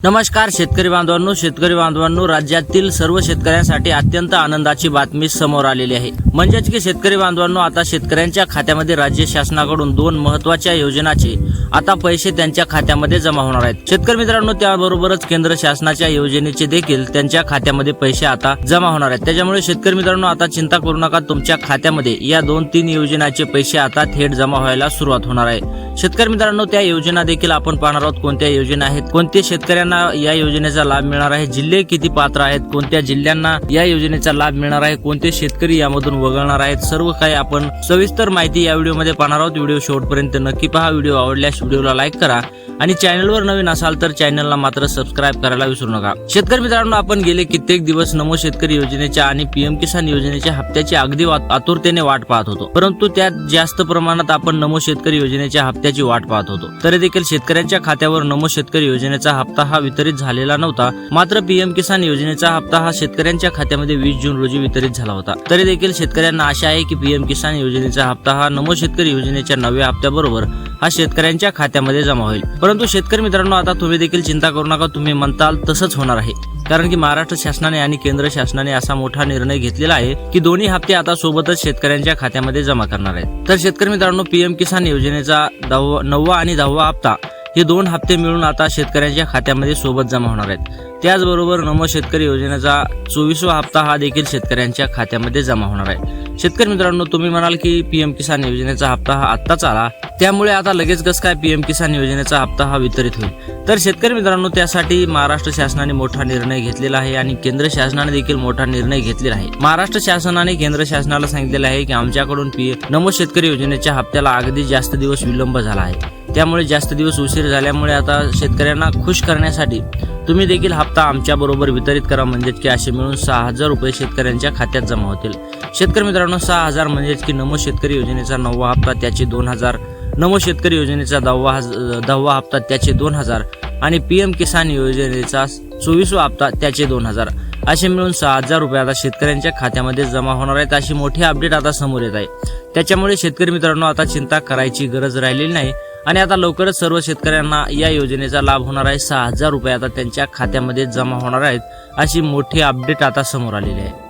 नमस्कार शेतकरी बांधवांनो, राज्यातील सर्व शेतकऱ्यांसाठी अत्यंत आनंदाची बातमी समोर आलेली आहे। म्हणजेच की शेतकरी बांधवांनो, आता शेतकऱ्यांच्या खात्यामध्ये राज्य शासनाकडून 2 महत्त्वाच्या योजनांचे आता पैसे त्यांच्या खात्यामध्ये जमा होणार आहेत। शेतकरी मित्रांनो, त्याबरोबरच केंद्र शासनाच्या योजनेचे देखील त्यांच्या खात्यामध्ये पैसे आता जमा होणार आहेत। त्याच्यामुळे शेतकरी मित्रांनो, आता चिंता करू नका, तुमच्या खात्यामध्ये या 2-3 योजनांचे पैसे आता थेट जमा व्हायला सुरुवात होणार आहे। शेतकरी मित्रांनो, त्या योजना देखील आपण पाहणार आहोत, कोणत्या योजना आहेत, कोणते शेतकऱ्यांना या योजनेचा लाभ मिळणार आहे, जिल्हे किती पात्र आहेत, कोणत्या जिल्ह्यांना या योजनेचा लाभ मिळणार आहे, कोणते शेतकरी यामधून वगळणार आहेत, सर्व काही आपण सविस्तर माहिती या व्हिडिओमध्ये पाहणार आहोत। व्हिडिओ शेवटपर्यंत नक्की पहा। व्हिडिओ आवडल्यास व्हिडिओला लाईक करा आणि चॅनलवर नवीन असाल तर चॅनलला मात्र सबस्क्राइब करायला विसरू नका। शेतकरी मित्रांनो, आपण गेले कित्येक दिवस नमो शेतकरी योजनेच्या आणि पीएम किसान योजनेच्या हप्त्याची अगदी आतुरतेने वाट पाहत होतो, परंतु त्यात जास्त प्रमाणात आपण नमो शेतकरी योजनेच्या हप्त्याची वाट पाहत होतो। तरी देखील शेतकऱ्यांच्या खात्यावर नमो शेतकरी योजनेचा हप्ता हा वितरित झालेला नव्हता। मात्र पीएम किसान योजनेचा हप्ता हा शेतकऱ्यांच्या खात्यामध्ये 20 जून रोजी वितरित झाला होता। तरी देखील शेतकऱ्यांना आशा आहे की पीएम किसान योजनेचा हप्ता हा नमो शेतकरी योजनेच्या नव्या हप्त्याबरोबर हा शेतकऱ्यांच्या खात्यामध्ये जमा होईल। परंतु शेतकरी मित्रांनो, आता तुम्ही देखील चिंता करू नका, तुम्ही म्हणताल तसंच होणार आहे, कारण की महाराष्ट्र शासनाने आणि केंद्र शासनाने असा मोठा निर्णय घेतलेला आहे की दोन्ही हप्ते आता सोबतच शेतकऱ्यांच्या खात्यामध्ये जमा करणार आहेत। तर शेतकरी मित्रांनो, पीएम किसान योजनेचा 9वा आणि 10वा हप्ता हे 2 हप्ते मिळून आता शेतकऱ्यांच्या खात्यामध्ये सोबत जमा होणार आहेत। त्याचबरोबर नमो शेतकरी योजनेचा 24वा हप्ता हा देखील शेतकऱ्यांच्या खात्यामध्ये जमा होणार आहे। शेतकरी मित्रांनो, तुम्ही म्हणाल की पीएम किसान योजनेचा हप्ता हा आत्ताच आला, त्यामुळे आता लगेच कसं काय पीएम किसान योजनेचा हप्ता हा वितरित होईल? तर शेतकरी मित्रांनो, त्यासाठी महाराष्ट्र शासनाने मोठा निर्णय घेतलेला आहे आणि केंद्र शासनाने देखील मोठा निर्णय घेतलेला आहे। महाराष्ट्र शासनाने केंद्र शासनाला सांगितलेलं आहे की आमच्याकडून नमो शेतकरी योजनेच्या हप्त्याला अगदी जास्त दिवस विलंब झाला आहे, त्यामुळे जास्त दिवस उशीर झाल्यामुळे आता शेतकऱ्यांना खुश करण्यासाठी तुम्ही देखील हप्ता आमच्या बरोबर वितरित करा, म्हणजेच की असे मिळून 6000 रुपये शेतकऱ्यांच्या खात्यात जमा होतील। शेतकरी मित्रांनो, 6000 म्हणजेच की नमो शेतकरी योजनेचा 9वा हप्ता त्याचे 2000, नमो शेतकरी योजनेचा 10वा हप्ता त्याचे 2000 आणि पीएम किसान योजनेचा 24वा हप्ता त्याचे 2000, असे मिळून 6000 रुपये आता शेतकऱ्यांच्या खात्यामध्ये जमा होणार आहेत। अशी मोठी अपडेट आता समोर येत आहे। त्याच्यामुळे शेतकरी मित्रांनो, आता चिंता करायची गरज राहिलेली नाही आणि आता लवकरच सर्व शेतकऱ्यांना या योजनेचा लाभ होणार आहे। 6000 रुपये आता त्यांच्या खात्यामध्ये जमा होणार आहेत, अशी मोठी अपडेट आता समोर आलेली आहे।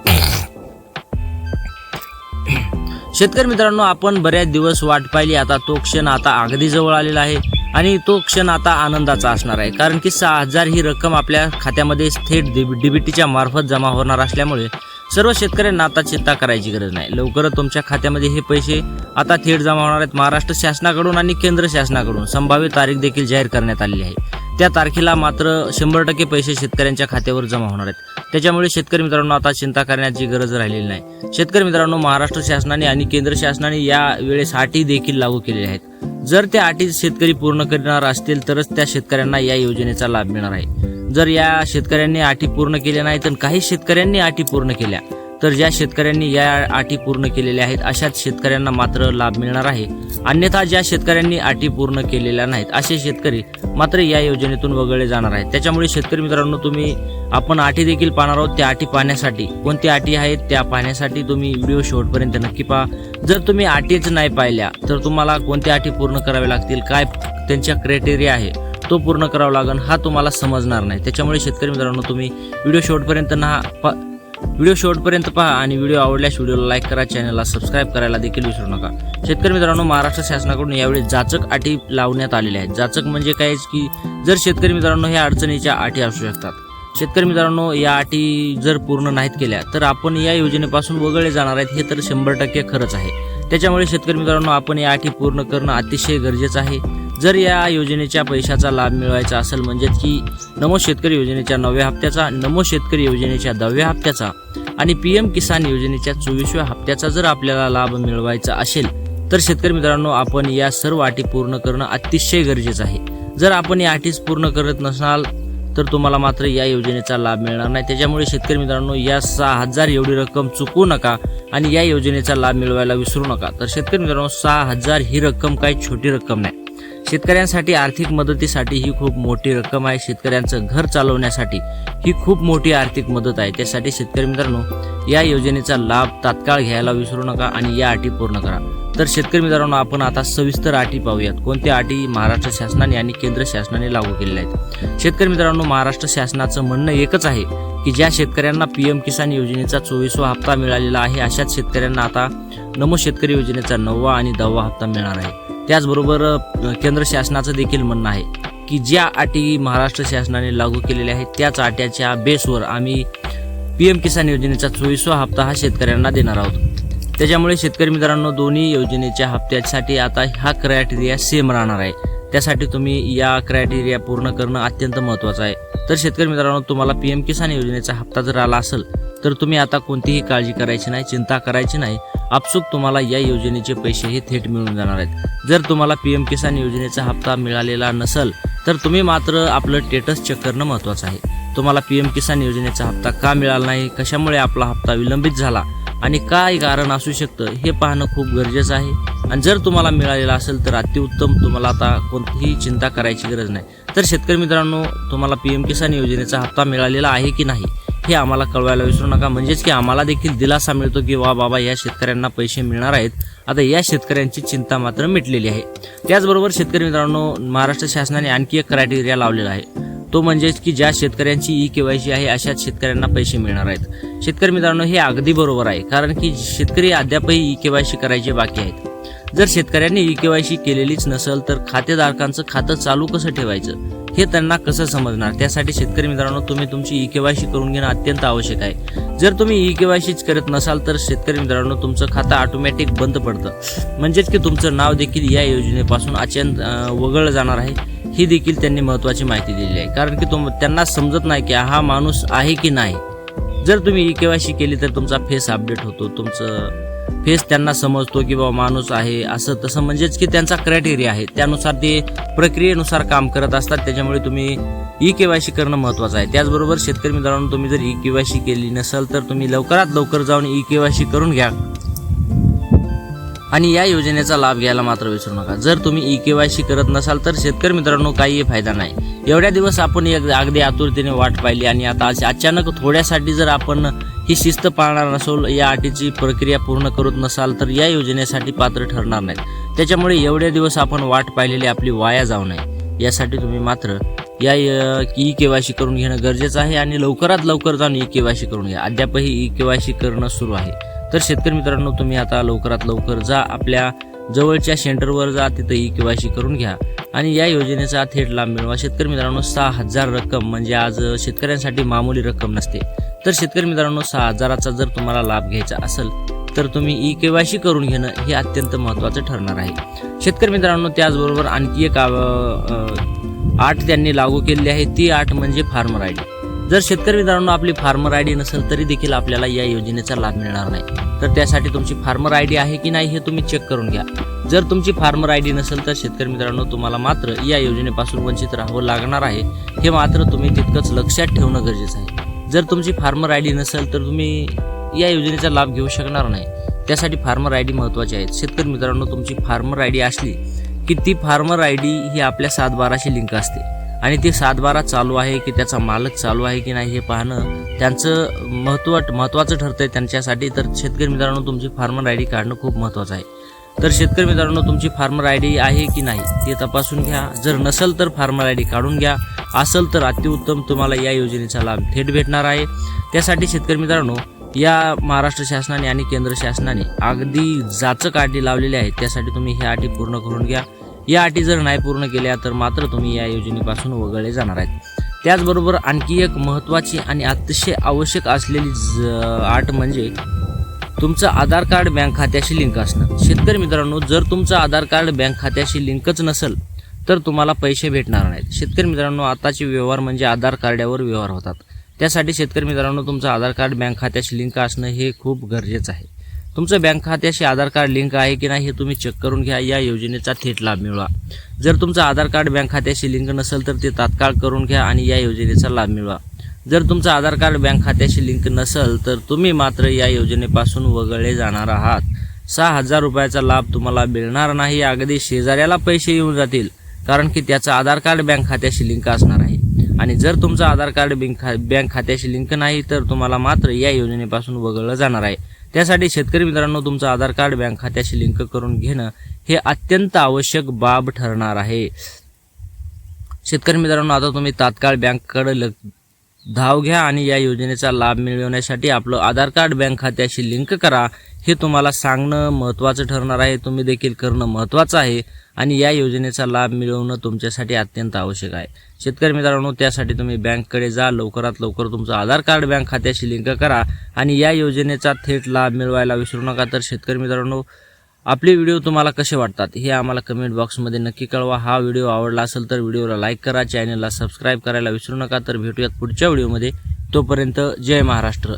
शेतकरी मित्रांनो, आपण बऱ्याच दिवस वाट पाहिली, आता तो क्षण आता अगदी जवळ आलेला आहे आणि तो क्षण आता आनंदाचा असणार आहे, कारण की 6000 ही रक्कम आपल्या खात्यामध्ये थेट डीबीटीच्या मार्फत जमा होणार असल्यामुळे सर्व शेतकऱ्यांना आता चिंता करायची गरज नाही। लवकरच तुमच्या खात्यामध्ये हे पैसे आता थेट जमा होणार आहेत। महाराष्ट्र शासनाकडून आणि केंद्र शासनाकडून संभाव्य तारीख देखील जाहीर करण्यात आलेली आहे। त्या तारखेला मात्र 100% पैसे शेतकऱ्यांच्या खात्यावर जमा होणार आहेत। त्याच्यामुळे शेतकरी मित्रांनो, आता चिंता करण्याची गरज राहिलेली नाही। शेतकरी मित्रांनो, महाराष्ट्र शासनाने आणि केंद्र शासनाने या वेळेस अटी देखील लागू केलेल्या आहेत। जर त्या अटी शेतकरी पूर्ण करणार असतील तरच त्या शेतकऱ्यांना या योजनेचा लाभ मिळणार आहे। जर या शेतकऱ्यांनी अटी पूर्ण केल्या नाही तर काही शेतकऱ्यांनी अटी पूर्ण केल्या, तर ज्या शेतकऱ्यांनी या अटी पूर्ण केलेल्या आहेत अशाच शेतकऱ्यांना मात्र लाभ मिळणार आहे। अन्यथा ज्या शेतकऱ्यांनी अटी पूर्ण केलेल्या नाहीत असे शेतकरी मात्र या योजनेतून वगळले जाणार आहेत। त्याच्यामुळे शेतकरी मित्रांनो, आपण अटी देखील पाहणार आहोत। त्या अटी पाहण्यासाठी, कोणत्या अटी आहेत त्या पाहण्यासाठी तुम्ही व्हिडिओ शेवटपर्यंत नक्की पहा। जर तुम्ही अटीच नाही पाहिल्या तर तुम्हाला कोणत्या अटी पूर्ण कराव्या लागतील, काय त्यांच्या क्रायटेरिया आहे तो पूर्ण करावा लागेल, हा तुम्हाला समजणार नाही। त्याच्यामुळे शेतकरी मित्रांनो, तुम्ही व्हिडिओ शेवटपर्यंत पहा आणि व्हिडिओ आवडल्यास व्हिडिओला लाईक करा, चॅनलला सबस्क्राइब करायला देखील विसरू नका। शेतकरी मित्रांनो, महाराष्ट्र शासनाकडून यावेळी जाचक अटी लावण्यात आलेल्या आहेत। जाचक म्हणजे काय की जर शेतकरी मित्रांनो ह्या अडचणीच्या अटी असू शकतात। शेतकरी मित्रांनो, या अटी जर पूर्ण नाहीत केल्या तर आपण या योजनेपासून वगळले जाणार आहेत, हे तर 100% खरंच आहे। त्याच्यामुळे शेतकरी मित्रांनो, आपण या अटी पूर्ण करणं अतिशय गरजेचं आहे। जर या योजनेच्या पैशाचा लाभ मिळवायचा असेल, म्हणजेच की नमो शेतकरी योजनेच्या 9व्या हप्त्याचा, नमो शेतकरी योजनेच्या 10व्या हप्त्याचा आणि पीएम किसान योजनेच्या 24व्या हप्त्याचा जर आपल्याला लाभ मिळवायचा असेल तर शेतकरी मित्रांनो, आपण या सर्व अटी पूर्ण करणं अतिशय गरजेचं आहे। जर आपण या अटीच पूर्ण करत नसाल तर तुम्हाला मात्र या योजनेचा लाभ मिळणार नाही। त्याच्यामुळे शेतकरी मित्रांनो, या 6000 एवढी रक्कम चुकवू नका आणि या योजनेचा लाभ मिळवायला विसरू नका। तर शेतकरी मित्रांनो, 6000 ही रक्कम काही छोटी रक्कम नाही। शेतकऱ्यांसाठी आर्थिक मदतीसाठी ही खूप मोठी रक्कम आहे। शेतकऱ्यांचं घर चालवण्यासाठी ही खूप मोठी आर्थिक मदत आहे। त्यासाठी शेतकरी मित्रांनो, या योजनेचा लाभ तात्काळ घ्यायला विसरू नका आणि या अटी पूर्ण करा। तर शेतकरी मित्रांनो, आपण आता सविस्तर अटी पाहूयात. कोणत्या अटी महाराष्ट्र शासनाने आणि केंद्र शासनाने लागू केलेल्या आहेत. शेतकरी मित्रांनो, महाराष्ट्र शासनाचं म्हणणं एकच आहे की ज्या शेतकऱ्यांना PM किसान योजनेचा 24वा हप्ता मिळालेला आहे, अशाच शेतकऱ्यांना आता नमो शेतकरी योजनेचा 9वा आणि 10वा हप्ता मिळणार आहे. त्याचबरोबर केंद्र शासनाचं देखील म्हणणं आहे की ज्या अटी महाराष्ट्र शासनाने लागू केलेल्या आहेत त्याच अट्याच्या बेसवर आम्ही PM किसान योजनेचा 24वा हप्ता हा शेतकऱ्यांना देणार आहोत. त्याच्यामुळे शेतकरी मित्रांनो, दोन्ही योजनेच्या हप्त्यासाठी आता हा क्रायटेरिया सेम राहणार आहे. त्यासाठी तुम्ही या क्रायटेरिया पूर्ण करणं अत्यंत महत्त्वाचं आहे. तर शेतकरी मित्रांनो, तुम्हाला PM किसान योजनेचा हप्ता जर आला असेल तर तुम्ही आता कोणतीही काळजी करायची नाही, चिंता करायची नाही. आपसूक तुम्हाला या योजनेचे पैसे हे थेट मिळून जाणार आहेत. जर तुम्हाला PM किसान योजनेचा हप्ता मिळालेला नसेल तर तुम्ही मात्र आपलं स्टेटस चेक करणं महत्त्वाचं आहे. तुम्हाला PM किसान योजनेचा हप्ता का मिळाला नाही, कशामुळे आपला हप्ता विलंबित झाला आणि काय कारण असू शकतं हे पाहणं खूप गरजेचं आहे. आणि जर तुम्हाला मिळालेला असेल तर अतिउत्तम, तुम्हाला आता कोणतीही चिंता करायची गरज नाही. तर शेतकरी मित्रांनो, तुम्हाला PM किसान योजनेचा हप्ता मिळालेला आहे की नाही हे आम्हाला कळवायला विसरू नका. म्हणजेच की आम्हाला देखील दिलासा मिळतो की वा बाबा, या शेतकऱ्यांना पैसे मिळणार आहेत. आता या शेतकऱ्यांची चिंता मात्र मिटलेली आहे. त्याचबरोबर शेतकरी मित्रांनो, महाराष्ट्र शासनाने आणखी एक क्रायटेरिया लावलेला आहे. तो म्हणजेच की ज्या शेतकऱ्यांची EKYC आहे अशाच शेतकऱ्यांना पैसे मिळणार आहेत. शेतकरी मित्रांनो, हे अगदी बरोबर आहे, कारण की शेतकरी अद्यापही EKYC करायचे बाकी आहेत. जर शेतकऱ्यांनी EKYC केलेलीच नसेल तर खातेधारकांचं खातं चालू कसं ठेवायचं हे त्यांना कसं समजणार. त्यासाठी शेतकरी मित्रांनो, तुम्ही तुमची EKYC करून घेणं अत्यंत आवश्यक आहे. जर तुम्ही EKYCच करत नसाल तर शेतकरी मित्रांनो, तुमचं खातं ऑटोमॅटिक बंद पडतं. म्हणजेच की तुमचं नाव देखील या योजनेपासून वगळलं जाणार आहे. ही देखील त्यांनी महत्त्वाची माहिती दिलेली आहे, कारण की त्यांना समजत नाही की हा माणूस आहे की नाही. जर तुम्ही EKYC केली तर तुमचा फेस अपडेट होतो, तुमचं फेस त्यांना समजतो की बाबा माणूस आहे असं तसं. म्हणजेच की त्यांचा क्रायटेरिया आहे, त्यानुसार ते प्रक्रियेनुसार काम करत असतात. त्याच्यामुळे तुम्ही EKYC करणं महत्त्वाचं आहे. त्याचबरोबर शेतकरी मित्रांनो, तुम्ही जर EKYC केली नसेल तर तुम्ही लवकरात लवकर जाऊन EKYC करून घ्या आणि या योजनेचा लाभ घ्यायला मात्र विसरू नका. जर तुम्ही EKYC करत नसाल तर शेतकरी मित्रांनो, काही फायदा नाही. एवढ्या दिवस आपण अगदी आतुरतेने वाट पाहिली आणि आता अचानक थोड्यासाठी जर आपण ही शिस्त पाळणार नसोल, या अटीची प्रक्रिया पूर्ण करत नसाल तर या योजनेसाठी पात्र ठरणार नाहीत. त्याच्यामुळे एवढ्या दिवस आपण वाट पाहिलेली आपली वाया जाऊ नये यासाठी तुम्ही मात्र या EKYC करून घेणं गरजेचं आहे आणि लवकरात लवकर जाऊन EKYC करून घ्या. अद्यापही EKYC करणं सुरू आहे. तर शेतकरी मित्रांनो, तुम्ही आता लवकरात लवकर जा, आपल्या जवळच्या सेंटरवर जा, तिथं EKYC करून घ्या आणि या योजनेचा थेट लाभ मिळवा. शेतकरी मित्रांनो, 6,000 रक्कम म्हणजे आज शेतकऱ्यांसाठी मामूली रक्कम नसते. तर शेतकरी मित्रांनो, 6,000चा जर तुम्हाला लाभ घ्यायचा असेल तर तुम्ही EKYC करून घेणं हे अत्यंत महत्त्वाचं ठरणार आहे. शेतकरी मित्रांनो, त्याचबरोबर आणखी एक अट त्यांनी लागू केलेली आहे. ती अट म्हणजे फार्मर ID. जर शेतकरी मित्रांनो आपली फार्मर ID नसेल तरी देखील आपल्याला या योजनेचा लाभ मिळणार नाही. तर त्यासाठी तुमची फार्मर ID आहे की नाही हे तुम्ही चेक करून घ्या. जर तुमची फार्मर ID नसेल तर शेतकरी मित्रांनो, तुम्हाला मात्र या योजनेपासून वंचित राहावं लागणार आहे. हे मात्र तुम्ही तितकंच लक्षात ठेवणं गरजेचं आहे. जर तुमची फार्मर ID नसेल तर तुम्ही या योजनेचा लाभ घेऊ शकणार नाही. त्यासाठी फार्मर ID महत्त्वाची आहे. शेतकरी मित्रांनो, तुमची फार्मर ID असली की ती फार्मर ID ही आपल्या 7/12शी लिंक असते आणि ती 7/12 चालू आहे की त्याचा मालक चालू आहे की नाही हे पाहणं त्यांचं महत्त्वाचं ठरतंय त्यांच्यासाठी. तर शेतकरी मित्रांनो, तुमची फार्मर ID काढणं खूप महत्त्वाचं आहे. तर शेतकरी मित्रांनो, तुमची फार्मर ID आहे की नाही ते तपासून घ्या. जर नसेल तर फार्मर ID काढून घ्या. असेल तर अतिउत्तम, तुम्हाला या योजनेचा लाभ थेट भेटणार आहे. त्यासाठी शेतकरी मित्रांनो, या महाराष्ट्र शासनाने आणि केंद्र शासनाने अगदी जाचक अटी लावलेल्या आहेत. त्यासाठी तुम्ही ह्या अटी पूर्ण करून घ्या. या अटी जर नाही पूर्ण केल्या तर मात्र तुम्ही या योजनेपासून वगळले जाणार आहेत. त्याचबरोबर आणखी एक महत्त्वाची आणि अतिशय आवश्यक असलेली अट म्हणजे तुमचं आधार कार्ड बँक खात्याशी लिंक असणं. शेतकरी मित्रांनो, जर तुमचं आधार कार्ड बँक खात्याशी लिंकच नसेल तर तुम्हाला पैसे भेटणार नाहीत. शेतकरी मित्रांनो, आताचे व्यवहार म्हणजे आधार कार्डावर व्यवहार होतात. त्यासाठी शेतकरी मित्रांनो, तुमचं आधार कार्ड बँक खात्याशी लिंक असणं हे खूप गरजेचं आहे. तुमचं बँक खात्याशी आधार कार्ड लिंक आहे की नाही हे तुम्ही चेक करून घ्या. या योजनेचा थेट लाभ मिळवा. जर तुमचं आधार कार्ड बँक खात्याशी लिंक नसेल तर ते तात्काळ करून घ्या आणि या योजनेचा लाभ मिळवा. जर तुमचं आधार कार्ड बँक खात्याशी लिंक नसेल तर तुम्ही मात्र या योजनेपासून वगळले जाणार आहात. 6,000 रुपयाचा लाभ तुम्हाला मिळणार नाही. अगदी शेजाऱ्याला पैसे येऊन जातील, कारण की त्याचं आधार कार्ड बँक खात्याशी लिंक असणार आहे. आणि जर तुमचं आधार कार्ड बँक खात्याशी लिंक नाही तर तुम्हाला मात्र या योजनेपासून वगळलं जाणार आहे. त्यासाठी शेतकरी मित्रांनो तुमचं आधार कार्ड बँक खात्याशी लिंक करून घेणं हे अत्यंत आवश्यक बाब ठरणार आहे। शेतकरी मित्रांनो आता तुम्ही तात्काळ बँककडे धाव घ्या आणि या योजनेचा लाभ मिळवण्यासाठी आपलं आधार कार्ड बँक खात्याशी लिंक करा हे तुम्हाला सांगणं महत्त्वाचं ठरणार आहे। तुम्ही देखील करणं महत्त्वाचं आहे आणि या योजनेचा लाभ मिळवणं तुमच्यासाठी अत्यंत आवश्यक आहे। शेतकरी मित्रांनो त्यासाठी तुम्ही बँककडे जा, लवकरात लवकर तुमचं आधार कार्ड बँक खात्याशी लिंक करा आणि या योजनेचा थेट लाभ मिळवायला विसरू नका। तर शेतकरी मित्रांनो आपले व्हिडिओ तुम्हाला कसे वाटतात हे आम्हाला कमेंट बॉक्समध्ये नक्की कळवा। हा व्हिडिओ आवडला असेल तर व्हिडिओला लाईक करा, चॅनलला सबस्क्राईब करायला विसरू नका। तर भेटूयात पुढच्या व्हिडिओमध्ये, तोपर्यंत जय महाराष्ट्र।